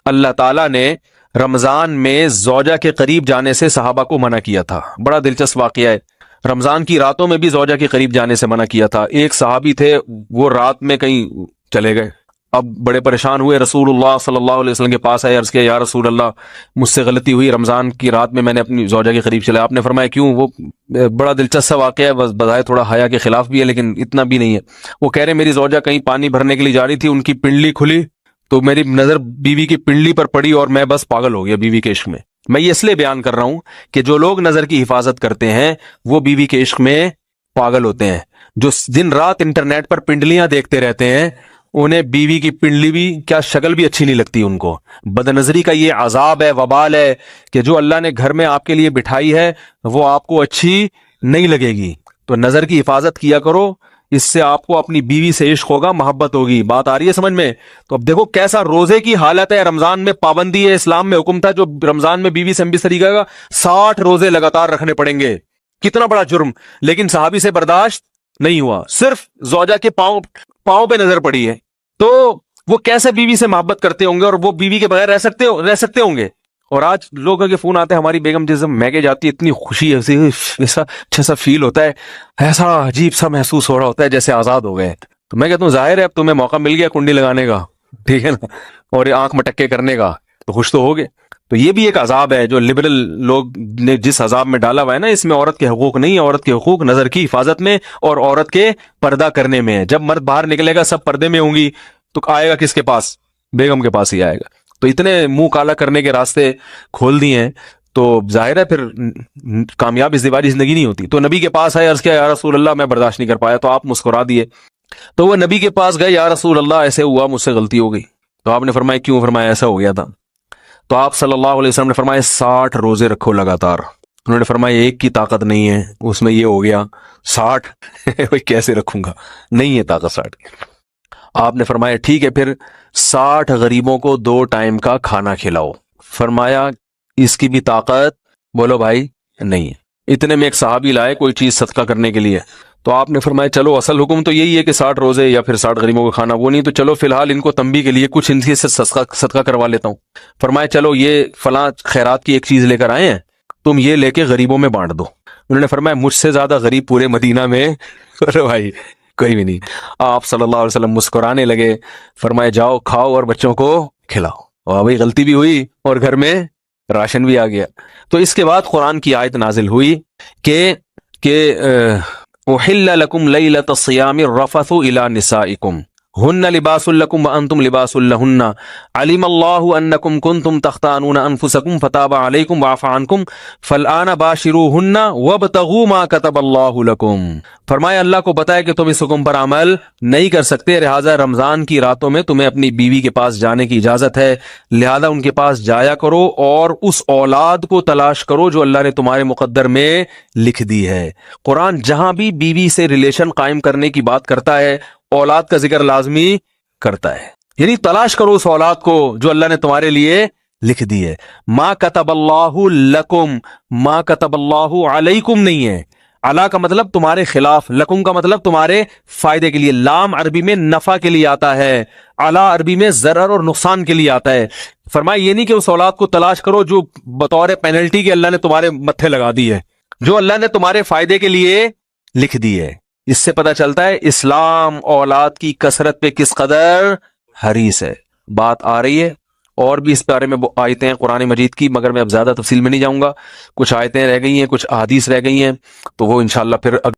اللہ تعالیٰ نے رمضان میں زوجہ کے قریب جانے سے صحابہ کو منع کیا تھا. بڑا دلچسپ واقعہ ہے. رمضان کی راتوں میں بھی زوجہ کے قریب جانے سے منع کیا تھا. ایک صحابی تھے، وہ رات میں کہیں چلے گئے. اب بڑے پریشان ہوئے، رسول اللہ صلی اللہ علیہ وسلم کے پاس آئے، عرض کیا یا رسول اللہ مجھ سے غلطی ہوئی، رمضان کی رات میں نے اپنی زوجہ کے قریب چلا. آپ نے فرمایا کیوں؟ وہ بڑا دلچسپ واقعہ ہے، بس بظاہر تھوڑا حیا کے خلاف بھی ہے لیکن اتنا بھی نہیں ہے. وہ کہہ رہے میری زوجہ کہیں پانی بھرنے کے لیے جا رہی تھی، ان کی پنڈلی کھلی تو میری نظر بیوی کی پنڈلی پر پڑی اور میں بس پاگل ہو گیا بیوی کے عشق میں. میں یہ اس لیے بیان کر رہا ہوں کہ جو لوگ نظر کی حفاظت کرتے ہیں وہ بیوی کے عشق میں پاگل ہوتے ہیں. جو دن رات انٹرنیٹ پر پنڈلیاں دیکھتے رہتے ہیں انہیں بیوی کی پنڈلی بھی کیا شکل بھی اچھی نہیں لگتی ان کو. بد نظری کا یہ عذاب ہے، وبال ہے کہ جو اللہ نے گھر میں آپ کے لیے بٹھائی ہے وہ آپ کو اچھی نہیں لگے گی. تو نظر کی حفاظت کیا کرو، اس سے آپ کو اپنی بیوی سے عشق ہوگا، محبت ہوگی. بات آ رہی ہے سمجھ میں؟ تو اب دیکھو کیسا روزے کی حالت ہے. رمضان میں پابندی ہے، اسلام میں حکم تھا جو رمضان میں بیوی سے ہم بستری کرے گا 60 روزے لگاتار رکھنے پڑیں گے. کتنا بڑا جرم، لیکن صحابی سے برداشت نہیں ہوا. صرف زوجہ کے پاؤں پہ نظر پڑی ہے تو وہ کیسے بیوی سے محبت کرتے ہوں گے، اور وہ بیوی کے بغیر رہ سکتے ہوں گے. اور آج لوگوں کے فون آتے ہیں ہماری بیگم جس میگے جاتی ہے اتنی خوشی ہے، ایسا اچھا سا فیل ہوتا ہے، ایسا عجیب سا محسوس ہو رہا ہوتا ہے جیسے آزاد ہو گئے. تو میں کہتا ہوں ظاہر ہے اب تمہیں موقع مل گیا کنڈی لگانے کا، ٹھیک ہے نا، اور آنکھ مٹکے کرنے کا، تو خوش تو ہوگے. تو یہ بھی ایک عذاب ہے جو لبرل لوگ نے جس عذاب میں ڈالا ہوا ہے نا، اس میں عورت کے حقوق نہیں ہے. عورت کے حقوق نظر کی حفاظت میں اور عورت کے پردہ کرنے میں ہے. جب مرد باہر نکلے گا سب پردے میں ہوں گی تو آئے گا کس کے پاس؟ بیگم کے پاس ہی آئے گا. تو اتنے منہ کالا کرنے کے راستے کھول دیے ہیں تو ظاہر ہے پھر کامیاب ازدواجی زندگی نہیں ہوتی. تو نبی کے پاس آئے، عرض کیا یا رسول اللہ میں برداشت نہیں کر پایا. تو آپ مسکرا دیے. تو وہ نبی کے پاس گئے، یا رسول اللہ ایسے ہوا، مجھ سے غلطی ہو گئی. تو آپ نے فرمایا کیوں؟ فرمایا ایسا ہو گیا تھا. تو آپ صلی اللہ علیہ وسلم نے فرمایا 60 روزے رکھو لگاتار. انہوں نے فرمایا ایک کی طاقت نہیں ہے، اس میں یہ ہو گیا 60 کیسے رکھوں گا، نہیں ہے طاقت 60. آپ نے فرمایا ٹھیک ہے پھر 60 غریبوں کو 2 ٹائم کا کھانا کھلاؤ. فرمایا اس کی بھی طاقت بولو بھائی نہیں ہے. اتنے میں ایک صحابی لائے کوئی چیز صدقہ کرنے کے لیے. تو آپ نے فرمایا چلو اصل حکم تو یہی ہے کہ 60 روزے یا پھر 60 غریبوں کو کھانا، وہ نہیں تو چلو فی الحال ان کو تنبیہ کے لیے کچھ ان سے صدقہ کروا لیتا ہوں. فرمایا چلو یہ فلاں خیرات کی ایک چیز لے کر آئے ہیں، تم یہ لے کے غریبوں میں بانٹ دو. انہوں نے فرمایا مجھ سے زیادہ غریب پورے مدینہ میں بھائی کوئی بھی نہیں. آپ صلی اللہ علیہ وسلم مسکرانے لگے. فرمایا جاؤ کھاؤ اور بچوں کو کھلاؤ. اور بھائی غلطی بھی ہوئی اور گھر میں راشن بھی آ گیا. تو اس کے بعد قرآن کی آیت نازل ہوئی کہ احل لکم لیلۃ الصیام الرفث الی نسائکم ہن لباس لکم وانتم لباس لہن علم اللہ انکم کنتم تختانون انفسکم فتاب علیکم وعفى عنکم فالآن باشروہن وابتغوا ما کتب اللہ لکم. فرمایا اللہ کو بتایا کہ تم اس حکم پر عمل نہیں کر سکتے، لہٰذا رمضان کی راتوں میں تمہیں اپنی بیوی کے پاس جانے کی اجازت ہے، لہذا ان کے پاس جایا کرو اور اس اولاد کو تلاش کرو جو اللہ نے تمہارے مقدر میں لکھ دی ہے. قرآن جہاں بھی بیوی سے ریلیشن قائم کرنے کی بات کرتا ہے اولاد کا ذکر لازمی کرتا ہے، یعنی تلاش کرو اس اولاد کو جو اللہ نے تمہارے لیے لکھ دی ہے. ما کتب اللہ لکم، ما کتب اللہ علیکم نہیں ہے. علا کا مطلب تمہارے خلاف، لکم کا مطلب تمہارے فائدے کے لیے. لام عربی میں نفع کے لیے آتا ہے، علا عربی میں ضرر اور نقصان کے لیے آتا ہے. فرمایا یہ نہیں کہ اس اولاد کو تلاش کرو جو بطور پینلٹی کے اللہ نے تمہارے متھے لگا دی ہے، جو اللہ نے تمہارے فائدے کے لیے لکھ دی ہے. اس سے پتہ چلتا ہے اسلام اولاد کی کثرت پہ کس قدر حریص ہے. بات آ رہی ہے اور بھی اس بارے میں آیتیں ہیں قرآن مجید کی، مگر میں اب زیادہ تفصیل میں نہیں جاؤں گا. کچھ آیتیں رہ گئی ہیں، کچھ احادیث رہ گئی ہیں، تو وہ انشاءاللہ پھر